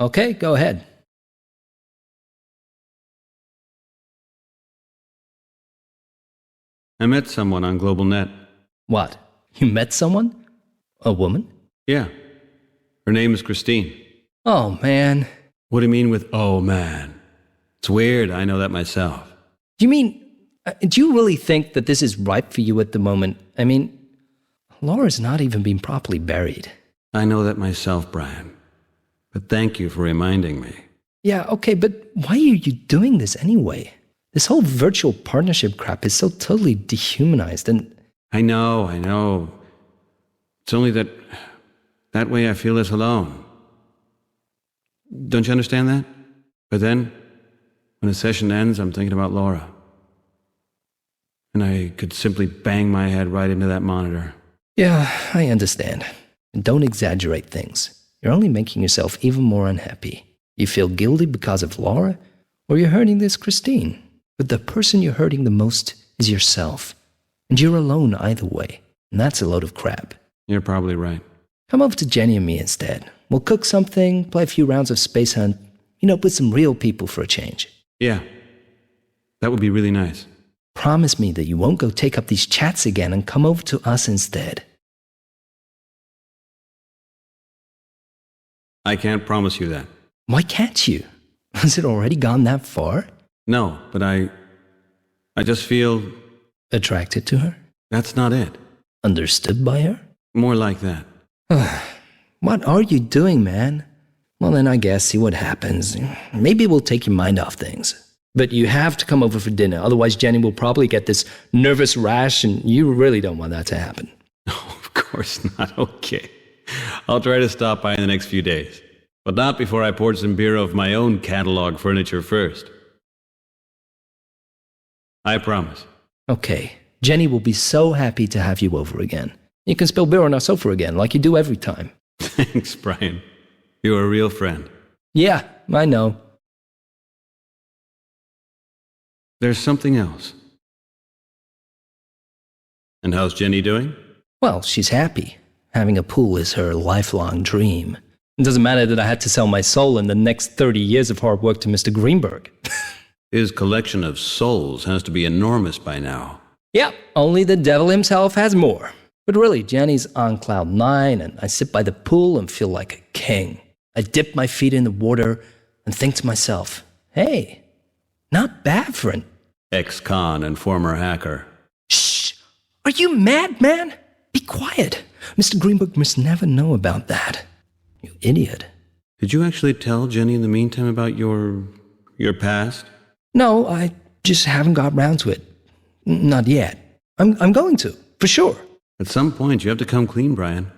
Okay, go ahead. I met someone on GlobalNet. What? You met someone? A woman? Yeah, her name is Christine. Oh, man. What do you mean with, oh man? It's weird, I know that myself. Do you mean, do you really think that this is right for you at the moment? I mean, Laura's not even been properly buried. I know that myself, Brian. But thank you for reminding me. Yeah, okay, but why are you doing this anyway? This whole virtual partnership crap is so totally dehumanized and... I know. It's only that way I feel less alone. Don't you understand that? But then, when the session ends, I'm thinking about Laura. And I could simply bang my head right into that monitor. Yeah, I understand. And don't exaggerate things. You're only making yourself even more unhappy. You feel guilty because of Laura, or you're hurting this Christine. But the person you're hurting the most is yourself. And you're alone either way. And that's a load of crap. You're probably right. Come over to Jenny and me instead. We'll cook something, play a few rounds of Space Hunt, with some real people for a change. Yeah, that would be really nice. Promise me that you won't go take up these chats again and come over to us instead. I can't promise you that. Why can't you? Has it already gone that far? No, but I just feel... Attracted to her? That's not it. Understood by her? More like that. What are you doing, man? Well, then I guess see what happens. Maybe we'll take your mind off things. But you have to come over for dinner, otherwise Jenny will probably get this nervous rash, and you really don't want that to happen. Oh, of course not. Okay. I'll try to stop by in the next few days. But not before I poured some beer of my own catalog furniture first. I promise. Okay. Jenny will be so happy to have you over again. You can spill beer on our sofa again, like you do every time. Thanks, Brian. You're a real friend. Yeah, I know. There's something else. And how's Jenny doing? Well, she's happy. Having a pool is her lifelong dream. It doesn't matter that I had to sell my soul in the next 30 years of hard work to Mr. Greenberg. His collection of souls has to be enormous by now. Yep, only the devil himself has more. But really, Jenny's on cloud nine, and I sit by the pool and feel like a king. I dip my feet in the water and think to myself, hey, not bad for an... Ex-con and former hacker. Shh! Are you mad, man? Be quiet. Mr. Greenberg must never know about that. You idiot. Did you actually tell Jenny in the meantime about your past? No, I just haven't got round to it. Not yet. I'm going to, for sure. At some point, you have to come clean, Brian.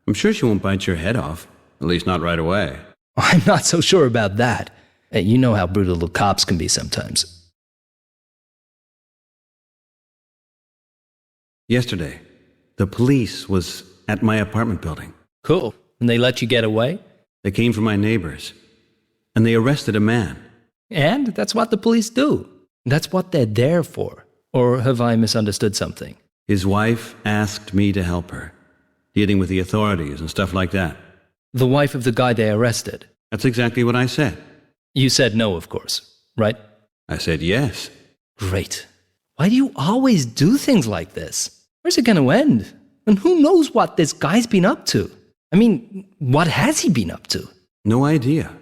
I'm sure she won't bite your head off. At least not right away. I'm not so sure about that. Hey, you know how brutal the cops can be sometimes. Yesterday, the police was at my apartment building. Cool. And they let you get away? They came from my neighbors, and they arrested a man. And that's what the police do. That's what they're there for. Or have I misunderstood something? His wife asked me to help her, dealing with the authorities and stuff like that. The wife of the guy they arrested? That's exactly what I said. You said no, of course, right? I said yes. Great. Why do you always do things like this? Where's it going to end? And who knows what this guy's been up to? I mean, what has he been up to? No idea.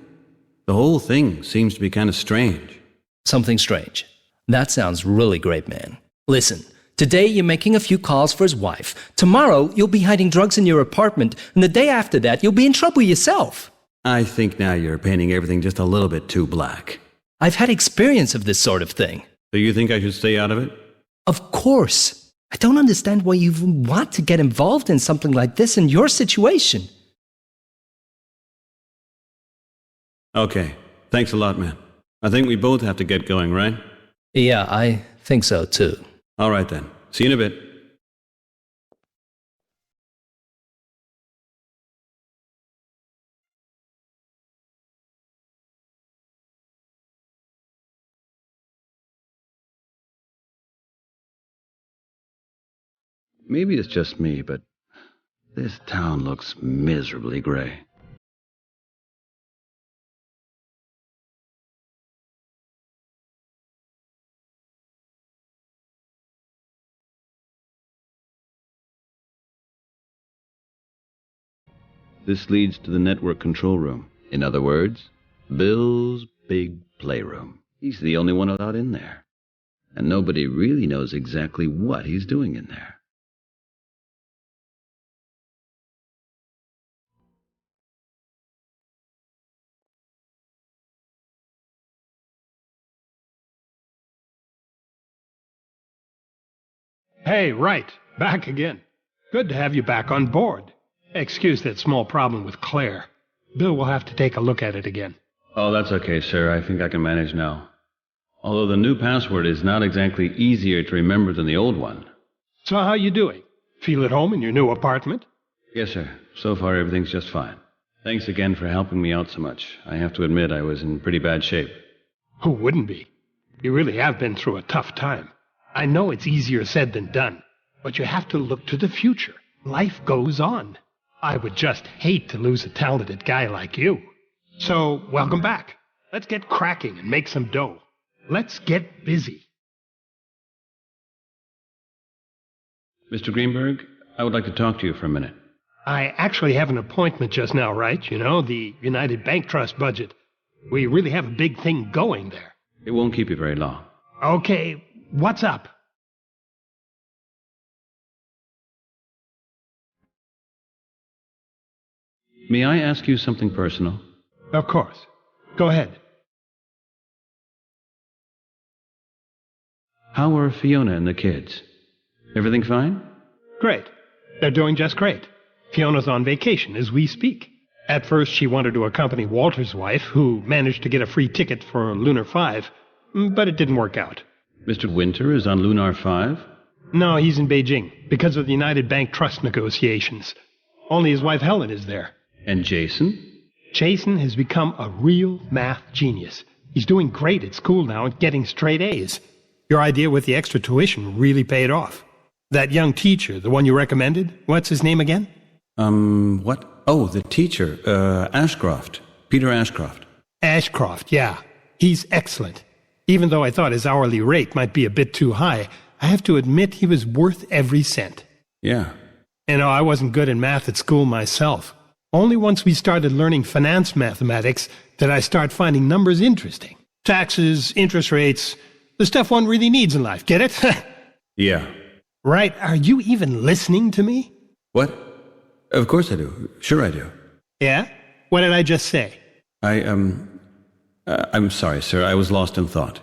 The whole thing seems to be kind of strange. Something strange. That sounds really great, man. Listen, today you're making a few calls for his wife. Tomorrow you'll be hiding drugs in your apartment. And the day after that you'll be in trouble yourself. I think now you're painting everything just a little bit too black. I've had experience of this sort of thing. So you think I should stay out of it? Of course. I don't understand why you even want to get involved in something like this in your situation. Okay. Thanks a lot, man. I think we both have to get going, right? Yeah, I think so too. All right then. See you in a bit. Maybe it's just me, but this town looks miserably gray. this leads to the network control room. In other words, Bill's big playroom. He's the only one allowed in there. And nobody really knows exactly what he's doing in there. Hey, right. Back again. Good to have you back on board. Excuse that small problem with Claire. Bill will have to take a look at it again. Oh, that's okay, sir. I think I can manage now. Although the new password is not exactly easier to remember than the old one. So how you doing? Feel at home in your new apartment? Yes, sir. So far, everything's just fine. Thanks again for helping me out so much. I have to admit I was in pretty bad shape. Who wouldn't be? You really have been through a tough time. I know it's easier said than done, but you have to look to the future. Life goes on. I would just hate to lose a talented guy like you. So, welcome back. Let's get cracking and make some dough. Let's get busy. Mr. Greenberg, I would like to talk to you for a minute. I actually have an appointment just now, right? You know, the United Bank Trust budget. We really have a big thing going there. It won't keep you very long. Okay, what's up? May I ask you something personal? Of course. Go ahead. How are Fiona and the kids? Everything fine? Great. They're doing just great. Fiona's on vacation as we speak. At first, she wanted to accompany Walter's wife, who managed to get a free ticket for Lunar 5, but it didn't work out. Mr. Winter is on Lunar 5? No, he's in Beijing, because of the United Bank Trust negotiations. Only his wife Helen is there. And Jason? Jason has become a real math genius. He's doing great at school now and getting straight A's. Your idea with the extra tuition really paid off. That young teacher, the one you recommended, what's his name again? What? Oh, the teacher, Ashcroft. Peter Ashcroft. Ashcroft, yeah. He's excellent. Even though I thought his hourly rate might be a bit too high, I have to admit he was worth every cent. Yeah. You know, I wasn't good in math at school myself. Only once we started learning finance mathematics did I start finding numbers interesting. Taxes, interest rates, the stuff one really needs in life. Get it? Yeah. Right. Are you even listening to me? What? Of course I do. Sure I do. Yeah? What did I just say? I'm sorry, sir. I was lost in thought.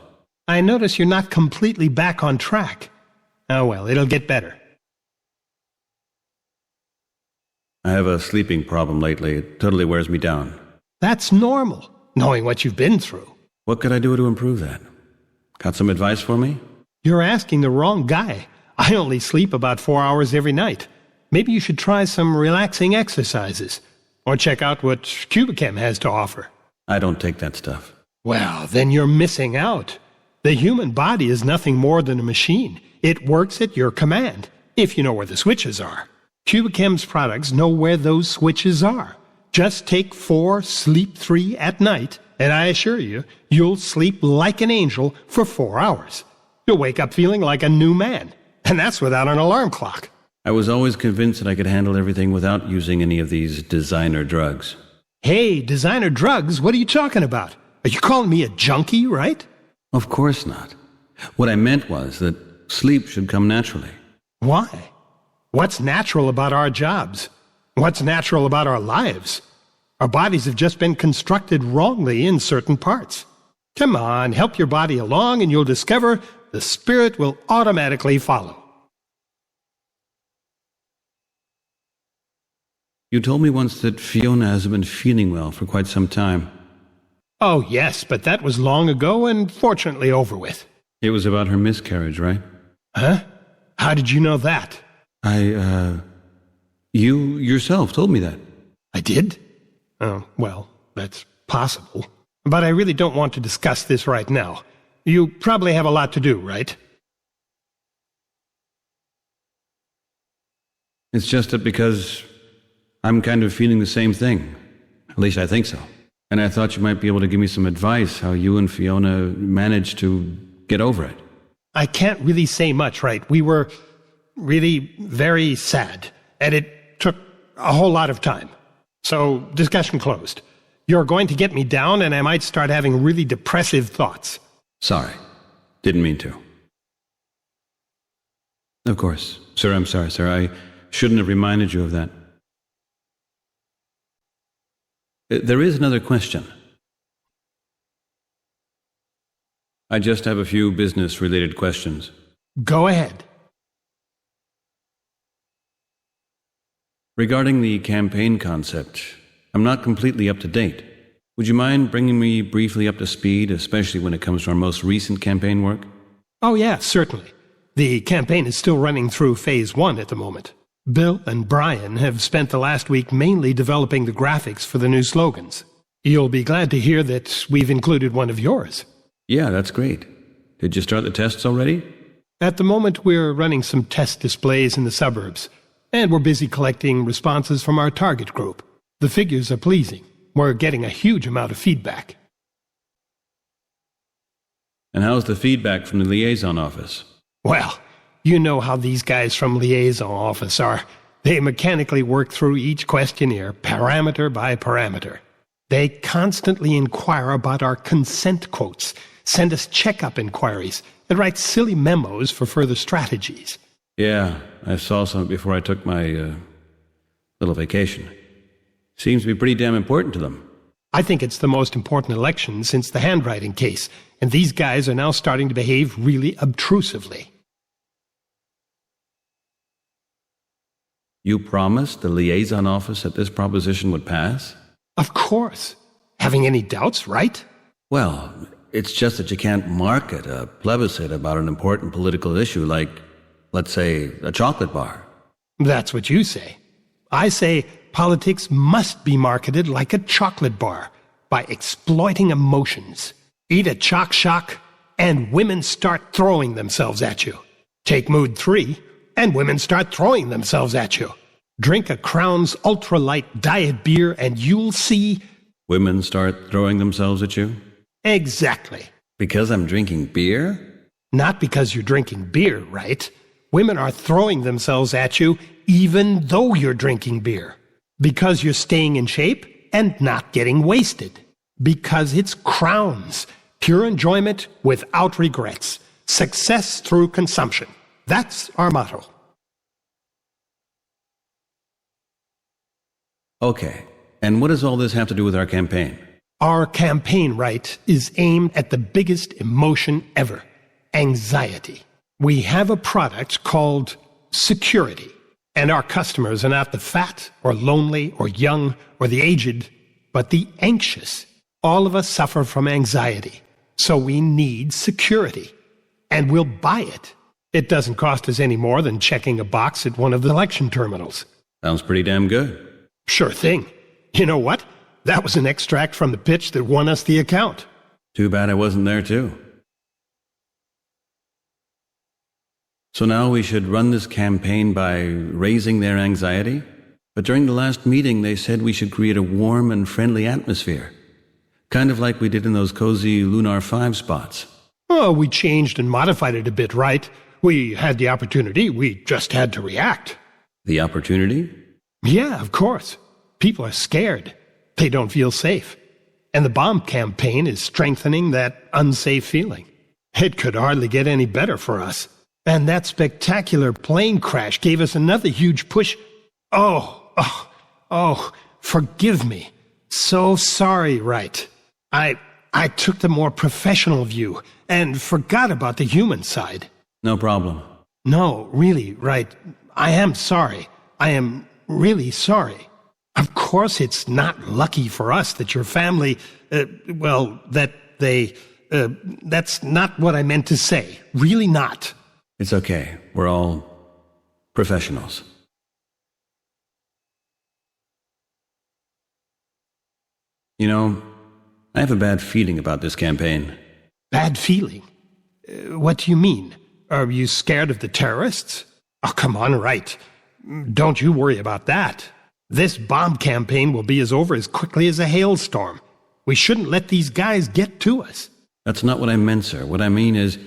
I notice you're not completely back on track. Oh well, it'll get better. I have a sleeping problem lately. It totally wears me down. That's normal, knowing what you've been through. What could I do to improve that? Got some advice for me? You're asking the wrong guy. I only sleep about 4 hours every night. Maybe you should try some relaxing exercises. Or check out what Cubichem has to offer. I don't take that stuff. Well, then you're missing out. The human body is nothing more than a machine. It works at your command, if you know where the switches are. Cubichem's products know where those switches are. Just take 4, sleep 3 at night, and I assure you, you'll sleep like an angel for 4 hours. You'll wake up feeling like a new man, and that's without an alarm clock. I was always convinced that I could handle everything without using any of these designer drugs. Hey, designer drugs? What are you talking about? Are you calling me a junkie, right? Of course not. What I meant was that sleep should come naturally. Why? What's natural about our jobs? What's natural about our lives? Our bodies have just been constructed wrongly in certain parts. Come on, help your body along and you'll discover the spirit will automatically follow. You told me once that Fiona hasn't been feeling well for quite some time. Oh, yes, but that was long ago and fortunately over with. It was about her miscarriage, right? Huh? How did you know that? You yourself told me that. I did? Oh, well, that's possible. But I really don't want to discuss this right now. You probably have a lot to do, right? It's just that because I'm kind of feeling the same thing. At least I think so. And I thought you might be able to give me some advice how you and Fiona managed to get over it. I can't really say much, right? We were really very sad, and it took a whole lot of time. So, discussion closed. You're going to get me down, and I might start having really depressive thoughts. Sorry. Didn't mean to. Of course. Sir, I'm sorry, sir. I shouldn't have reminded you of that. There is another question. I just have a few business-related questions. Go ahead. Regarding the campaign concept, I'm not completely up to date. Would you mind bringing me briefly up to speed, especially when it comes to our most recent campaign work? Oh, yeah, certainly. The campaign is still running through phase 1 at the moment. Bill and Brian have spent the last week mainly developing the graphics for the new slogans. You'll be glad to hear that we've included one of yours. Yeah, that's great. Did you start the tests already? At the moment, we're running some test displays in the suburbs, and we're busy collecting responses from our target group. The figures are pleasing. We're getting a huge amount of feedback. And how's the feedback from the liaison office? Well, you know how these guys from liaison office are. They mechanically work through each questionnaire, parameter by parameter. They constantly inquire about our consent quotes, send us checkup inquiries, and write silly memos for further strategies. Yeah, I saw some before I took my little vacation. Seems to be pretty damn important to them. I think it's the most important election since the handwriting case, and these guys are now starting to behave really obtrusively. You promised the liaison office that this proposition would pass? Of course. Having any doubts, right? Well, it's just that you can't market a plebiscite about an important political issue like, let's say, a chocolate bar. That's what you say. I say politics must be marketed like a chocolate bar, by exploiting emotions. Eat a Choc Shock, and women start throwing themselves at you. Take Mood 3, and women start throwing themselves at you. Drink a Crown's ultralight diet beer, and you'll see... Women start throwing themselves at you? Exactly. Because I'm drinking beer? Not because you're drinking beer, right? Women are throwing themselves at you even though you're drinking beer. Because you're staying in shape and not getting wasted. Because it's Crowns. Pure enjoyment without regrets. Success through consumption. That's our motto. Okay. And what does all this have to do with our campaign? Our campaign, right, is aimed at the biggest emotion ever. Anxiety. We have a product called security. And our customers are not the fat or lonely or young or the aged, but the anxious. All of us suffer from anxiety. So we need security. And we'll buy it. It doesn't cost us any more than checking a box at one of the election terminals. Sounds pretty damn good. Sure thing. You know what? That was an extract from the pitch that won us the account. Too bad I wasn't there too. So now we should run this campaign by raising their anxiety? But during the last meeting they said we should create a warm and friendly atmosphere. Kind of like we did in those cozy Lunar 5 spots. Oh, we changed and modified it a bit, right? We had the opportunity, we just had to react. The opportunity? Yeah, of course. People are scared. They don't feel safe. And the bomb campaign is strengthening that unsafe feeling. It could hardly get any better for us. And that spectacular plane crash gave us another huge push. Oh, forgive me. So sorry, right. I took the more professional view and forgot about the human side. No problem. No, really, right. I am sorry. I am really sorry. Of course it's not lucky for us that your family, that's not what I meant to say. Really not. It's okay. We're all professionals. You know, I have a bad feeling about this campaign. Bad feeling? What do you mean? Are you scared of the terrorists? Oh, come on, right. Don't you worry about that. This bomb campaign will be over as quickly as a hailstorm. We shouldn't let these guys get to us. That's not what I meant, sir. What I mean is,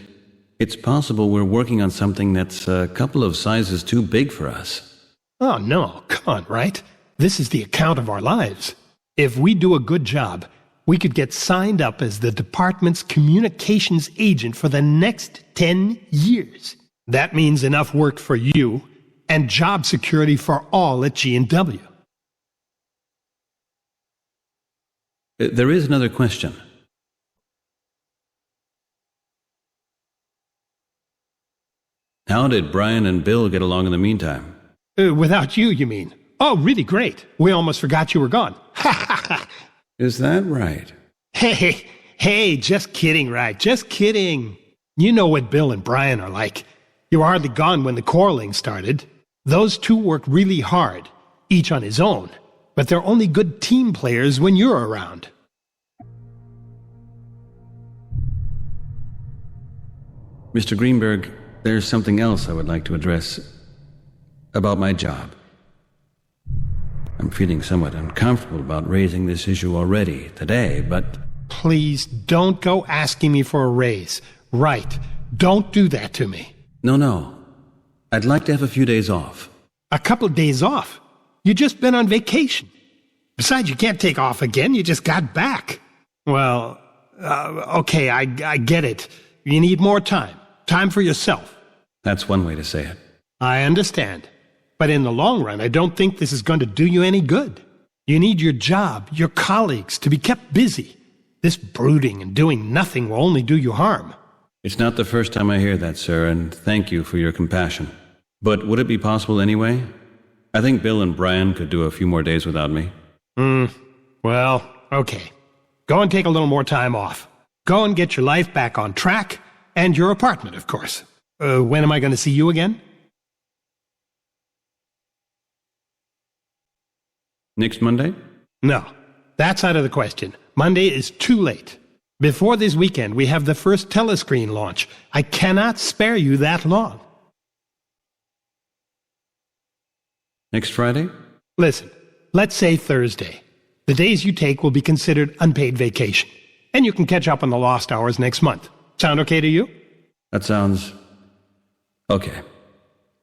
it's possible we're working on something that's a couple of sizes too big for us. Oh, no, come on, right? This is the account of our lives. If we do a good job, we could get signed up as the department's communications agent for the next 10 years. That means enough work for you and job security for all at G&W. There is another question. How did Brian and Bill get along in the meantime? Without you, you mean? Oh, really great. We almost forgot you were gone. Is that right? Hey, just kidding, right? Just kidding. You know what Bill and Brian are like. You were hardly gone when the quarreling started. Those two work really hard, each on his own, but they're only good team players when you're around. Mr. Greenberg, there's something else I would like to address about my job. I'm feeling somewhat uncomfortable about raising this issue already today, but... Please don't go asking me for a raise. Right. Don't do that to me. No. I'd like to have a few days off. A couple days off? You just been on vacation. Besides, you can't take off again. You just got back. Well, okay, I get it. You need more time. Time for yourself. That's one way to say it. I understand. But in the long run, I don't think this is going to do you any good. You need your job, your colleagues, to be kept busy. This brooding and doing nothing will only do you harm. It's not the first time I hear that, sir, and thank you for your compassion. But would it be possible anyway? I think Bill and Brian could do a few more days without me. Well, okay. Go and take a little more time off. Go and get your life back on track, and your apartment, of course. When am I going to see you again? Next Monday? No, that's out of the question. Monday is too late. Before this weekend, we have the first telescreen launch. I cannot spare you that long. Next Friday? Listen, let's say Thursday. The days you take will be considered unpaid vacation, and you can catch up on the lost hours next month. Sound okay to you? That sounds... okay.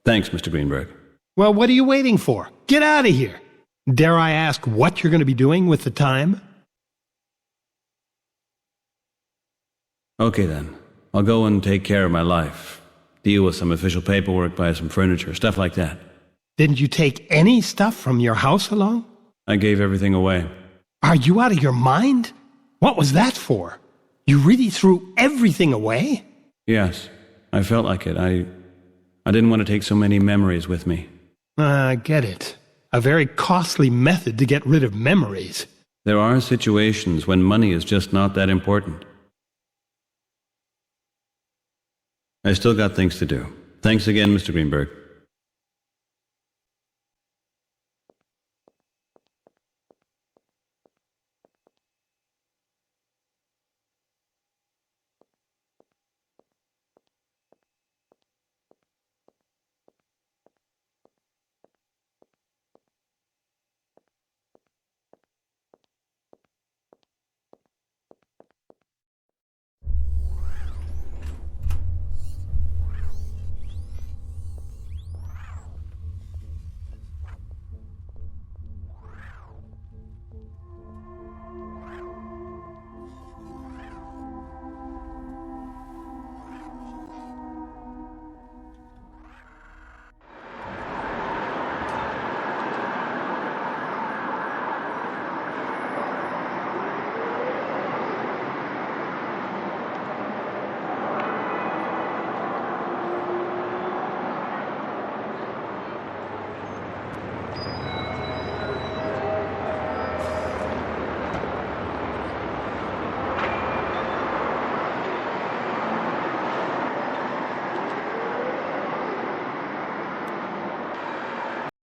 Thanks, Mr. Greenberg. Well, what are you waiting for? Get out of here. Dare I ask what you're going to be doing with the time? Okay then. I'll go and take care of my life. Deal with some official paperwork, buy some furniture, stuff like that. Didn't you take any stuff from your house along? I gave everything away. Are you out of your mind? What was that for? You really threw everything away? Yes, I felt like it. I didn't want to take so many memories with me. I get it. A very costly method to get rid of memories. There are situations when money is just not that important. I still got things to do. Thanks again, Mr. Greenberg.